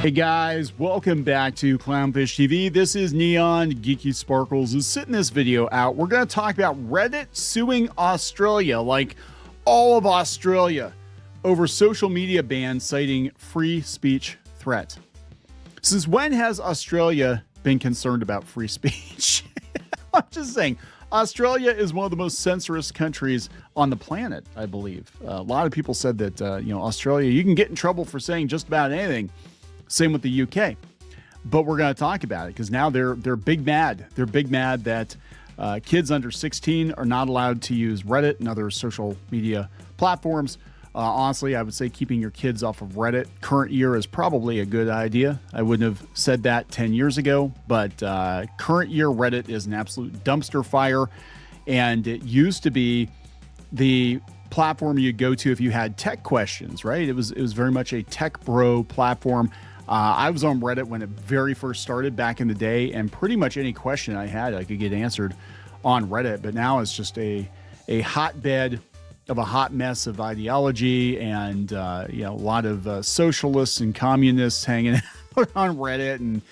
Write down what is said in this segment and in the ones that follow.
Hey guys, welcome back to Clownfish TV. This is Kneon and Geeky Sparkles. Is sitting this video out. We're going to talk about Reddit suing Australia, like all of Australia, over social media ban citing free speech threat. Since when has Australia been concerned about free speech? I'm just saying, Australia is one of the most censorious countries on the planet, I believe. A lot of people said that, Australia, you can get in trouble for saying just about anything. Same with the UK. But we're going to talk about it because now they're big mad. They're big mad that kids under 16 are not allowed to use Reddit and other social media platforms. Honestly, I would say keeping your kids off of Reddit current year is probably a good idea. I wouldn't have said that 10 years ago, but current year Reddit is an absolute dumpster fire. And it used to be the platform you'd go to if you had tech questions, right? It was very much a tech bro platform. I was on Reddit when it very first started back in the day, and pretty much any question I had, I could get answered on Reddit. But now it's just a hotbed of a hot mess of ideology and, a lot of socialists and communists hanging out on Reddit and,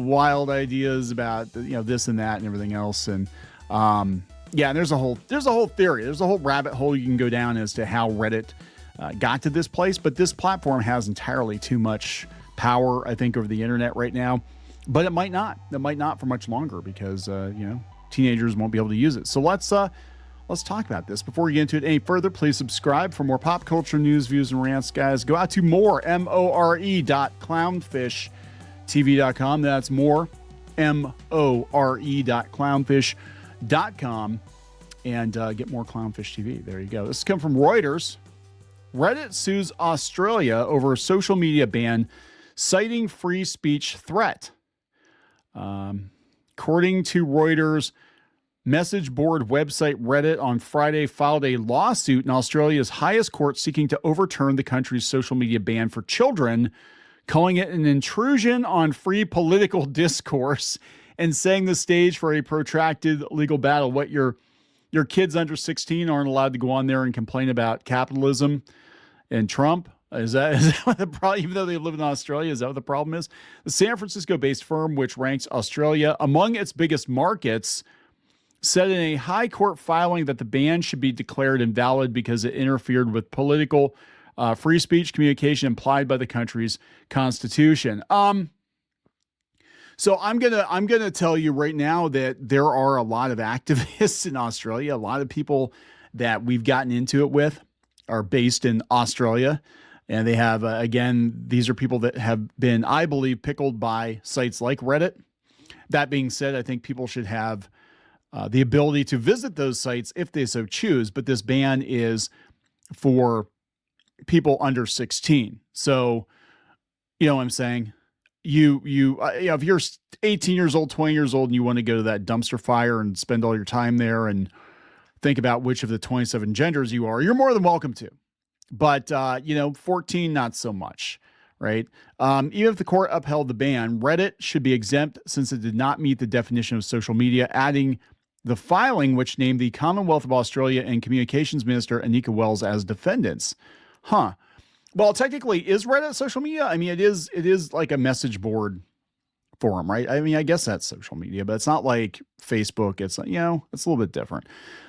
wild ideas about, this and that and everything else. And, and there's a whole theory. There's a whole rabbit hole you can go down as to how Reddit got to this place. But this platform has entirely too much power, I think, over the internet right now. But it might not. It might not for much longer because, teenagers won't be able to use it. So let's talk about this. Before we get into it any further, please subscribe for more pop culture news, views, and rants, guys. Go out to more.clownfishtv.com. That's more.clownfish.com and get more Clownfish TV. There you go. This has come from Reuters. Reddit sues Australia over a social media ban citing free speech threat. According to Reuters, message board website Reddit on Friday filed a lawsuit in Australia's highest court seeking to overturn the country's social media ban for children, calling it an intrusion on free political discourse and setting the stage for a protracted legal battle. What, your kids under 16 aren't allowed to go on there and complain about capitalism and Trump? Is that what the problem? Even though they live in Australia, is that what the problem is? The San Francisco-based firm, which ranks Australia among its biggest markets, said in a high court filing that the ban should be declared invalid because it interfered with political free speech communication implied by the country's constitution. So I'm gonna tell you right now that there are a lot of activists in Australia. A lot of people that we've gotten into it with are based in Australia, and they have again, these are people that have been, I believe, pickled by sites like Reddit. That being said, I think people should have the ability to visit those sites if they so choose. But this ban is for people under 16. So, you know what I'm saying? If you're 18 years old, 20 years old, and you want to go to that dumpster fire and spend all your time there and think about which of the 27 genders you are, you're more than welcome to. But, 14, not so much, right? Even if the court upheld the ban, Reddit should be exempt since it did not meet the definition of social media, adding the filing, which named the Commonwealth of Australia and Communications Minister Anika Wells as defendants. Well, technically, is Reddit social media? I mean, it is like a message board forum, right? I mean, I guess that's social media, but it's not like Facebook. It's, it's a little bit different.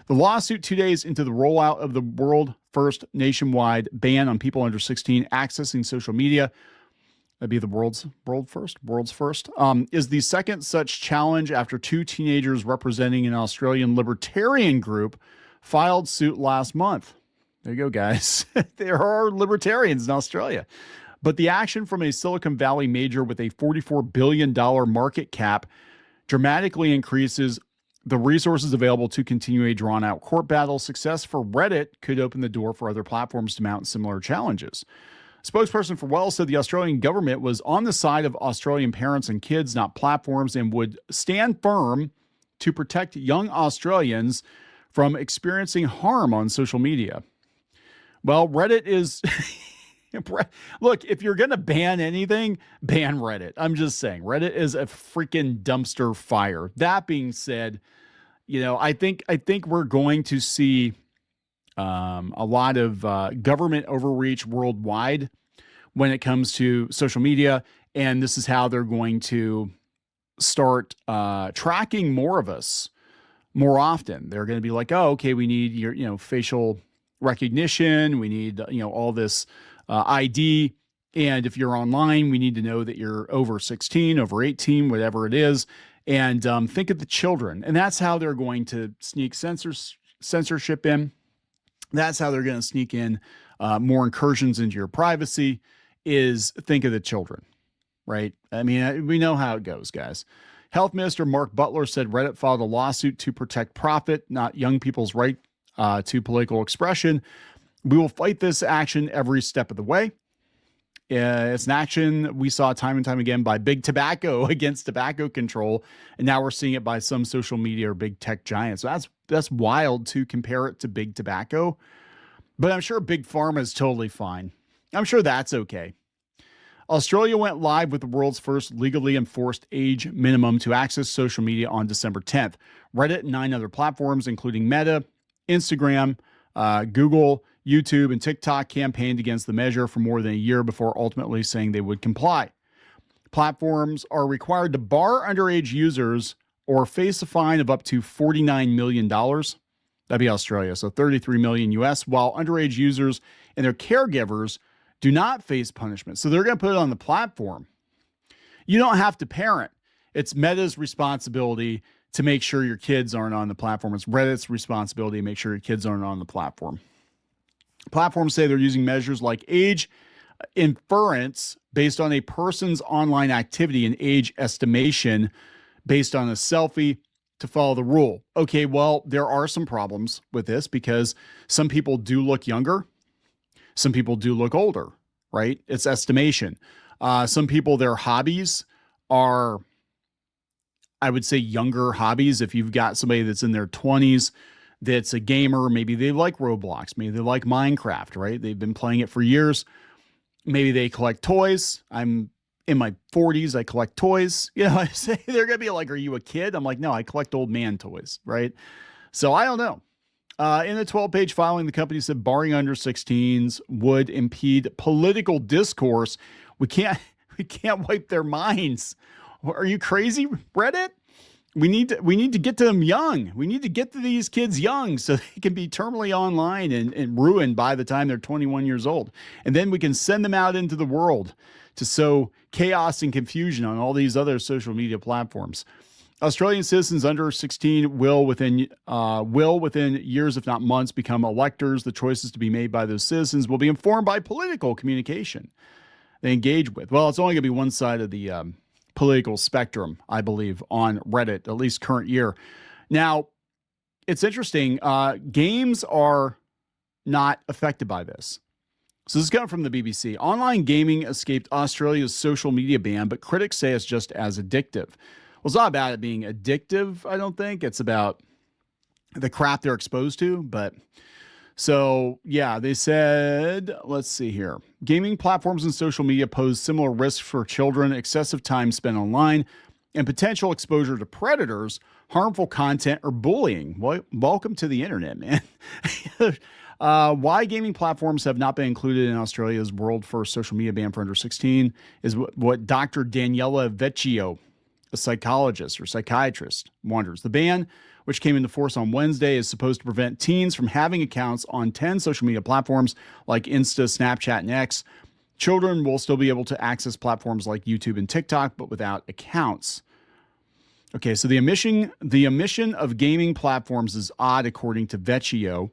The lawsuit 2 days into the rollout of the world first nationwide ban on people under 16 accessing social media, that'd be the world's first, is the second such challenge after two teenagers representing an Australian libertarian group filed suit last month. There you go, guys. There are libertarians in Australia. But the action from a Silicon Valley major with a $44 billion market cap dramatically increases the resources available to continue a drawn-out court battle. Success for Reddit could open the door for other platforms to mount similar challenges. A spokesperson for Wells said the Australian government was on the side of Australian parents and kids, not platforms, and would stand firm to protect young Australians from experiencing harm on social media. Well, Reddit is... Look, if you're going to ban anything, ban Reddit. I'm just saying, Reddit is a freaking dumpster fire. That being said, I think we're going to see a lot of government overreach worldwide when it comes to social media. And this is how they're going to start tracking more of us more often. They're going to be like, oh, okay, we need your, facial recognition. We need, all this ID. And if you're online, we need to know that you're over 16, over 18, whatever it is. And think of the children. And that's how they're going to sneak censorship in. That's how they're going to sneak in more incursions into your privacy, is think of the children, right? I mean, we know how it goes, guys. Health Minister Mark Butler said Reddit filed a lawsuit to protect profit, not young people's right to political expression. We will fight this action every step of the way. It's an action we saw time and time again by big tobacco against tobacco control, and now we're seeing it by some social media or big tech giants. So that's wild to compare it to big tobacco, but I'm sure big pharma is totally fine. I'm sure that's okay. Australia went live with the world's first legally enforced age minimum to access social media on December 10th. Reddit and 9 other platforms, including Meta, Instagram, Google, YouTube, and TikTok, campaigned against the measure for more than a year before ultimately saying they would comply. Platforms are required to bar underage users or face a fine of up to $49 million. That'd be Australia, so 33 million US, while underage users and their caregivers do not face punishment. So they're going to put it on the platform. You don't have to parent. It's Meta's responsibility to make sure your kids aren't on the platform. It's Reddit's responsibility to make sure your kids aren't on the platform. Platforms say they're using measures like age inference based on a person's online activity and age estimation based on a selfie to follow the rule. Okay, well, there are some problems with this because some people do look younger. Some people do look older, right? It's estimation. Some people, their hobbies are, I would say, younger hobbies. If you've got somebody that's in their 20s, that's a gamer, maybe they like Roblox, maybe they like Minecraft, right? They've been playing it for years. Maybe they collect toys. I'm in my 40s, I collect toys. I say they're going to be like, are you a kid? I'm like, no, I collect old man toys, right? So I don't know. In the 12-page filing, the company said barring under 16s would impede political discourse. We can't wipe their minds. Are you crazy, Reddit? We need to get to them young. We need to get to these kids young so they can be terminally online and ruined by the time they're 21 years old. And then we can send them out into the world to sow chaos and confusion on all these other social media platforms. Australian citizens under 16 will within years, if not months, become electors. The choices to be made by those citizens will be informed by political communication they engage with. Well, it's only going to be one side of the political spectrum, I believe, on Reddit, at least current year. Now, it's interesting. Games are not affected by this. So this is coming from the BBC. Online gaming escaped Australia's social media ban, but critics say it's just as addictive. Well, it's not about it being addictive, I don't think. It's about the crap they're exposed to. But so, yeah, they said, let's see here. Gaming platforms and social media pose similar risks for children, excessive time spent online, and potential exposure to predators, harmful content, or bullying. Welcome to the internet, man. Why gaming platforms have not been included in Australia's world first social media ban for under 16 is what Dr. Daniela Vecchio, a psychologist or psychiatrist, wonders. The ban, which came into force on Wednesday, is supposed to prevent teens from having accounts on 10 social media platforms like Insta, Snapchat, and X. Children will still be able to access platforms like YouTube and TikTok, but without accounts. Okay, so the omission of gaming platforms is odd, according to Vecchio.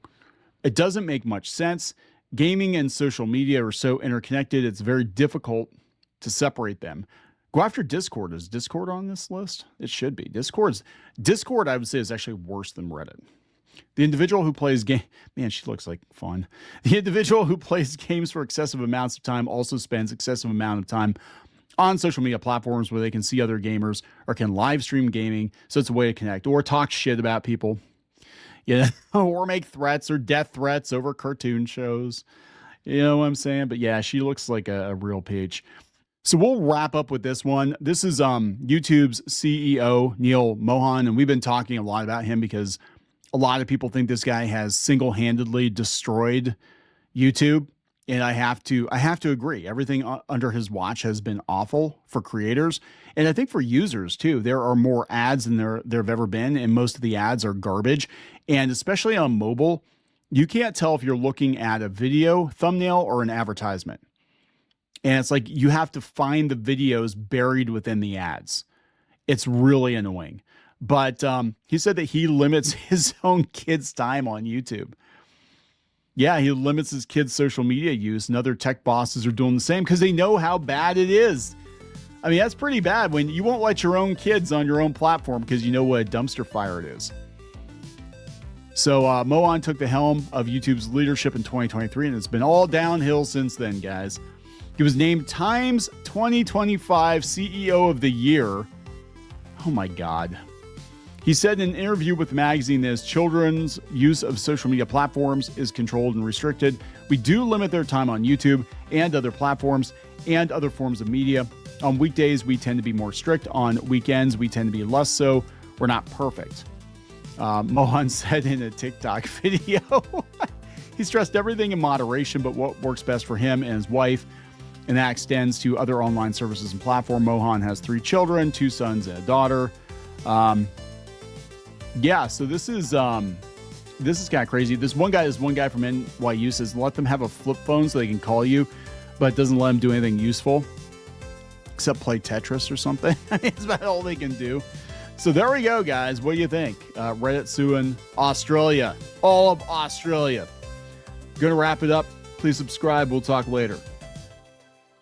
It doesn't make much sense. Gaming and social media are so interconnected, it's very difficult to separate them. Go after Discord. Is Discord on this list? It should be. Discord, I would say, is actually worse than Reddit. The individual who plays man, she looks like fun. The individual who plays games for excessive amounts of time also spends excessive amount of time on social media platforms where they can see other gamers or can live stream gaming. So it's a way to connect or talk shit about people, or make threats or death threats over cartoon shows. You know what I'm saying? But yeah, she looks like a real peach. So we'll wrap up with this one. This is YouTube's CEO, Neil Mohan, and we've been talking a lot about him because a lot of people think this guy has single-handedly destroyed YouTube. And I have to agree. Everything under his watch has been awful for creators. And I think for users too. There are more ads than there have ever been. And most of the ads are garbage. And especially on mobile, you can't tell if you're looking at a video thumbnail or an advertisement. And it's like you have to find the videos buried within the ads. It's really annoying. But he said that he limits his own kids' time on YouTube. Yeah, he limits his kids' social media use, and other tech bosses are doing the same because they know how bad it is. I mean, that's pretty bad when you won't let your own kids on your own platform because you know what a dumpster fire it is. So Mohan took the helm of YouTube's leadership in 2023, and it's been all downhill since then, guys. He was named Time's 2025 CEO of the Year. Oh my God. He said in an interview with the magazine that his children's use of social media platforms is controlled and restricted. We do limit their time on YouTube and other platforms and other forms of media. On weekdays, we tend to be more strict. On weekends, we tend to be less so. We're not perfect. Mohan said in a TikTok video, he stressed everything in moderation, but what works best for him and his wife. And that extends to other online services and platforms. Mohan has 3 children, 2 sons and a daughter. Yeah, so this is kind of crazy. This one guy from NYU says let them have a flip phone so they can call you, but it doesn't let them do anything useful except play Tetris or something. I mean, it's about all they can do. So there we go, guys. What do you think? Reddit suing Australia, all of Australia. Gonna wrap it up. Please subscribe. We'll talk later.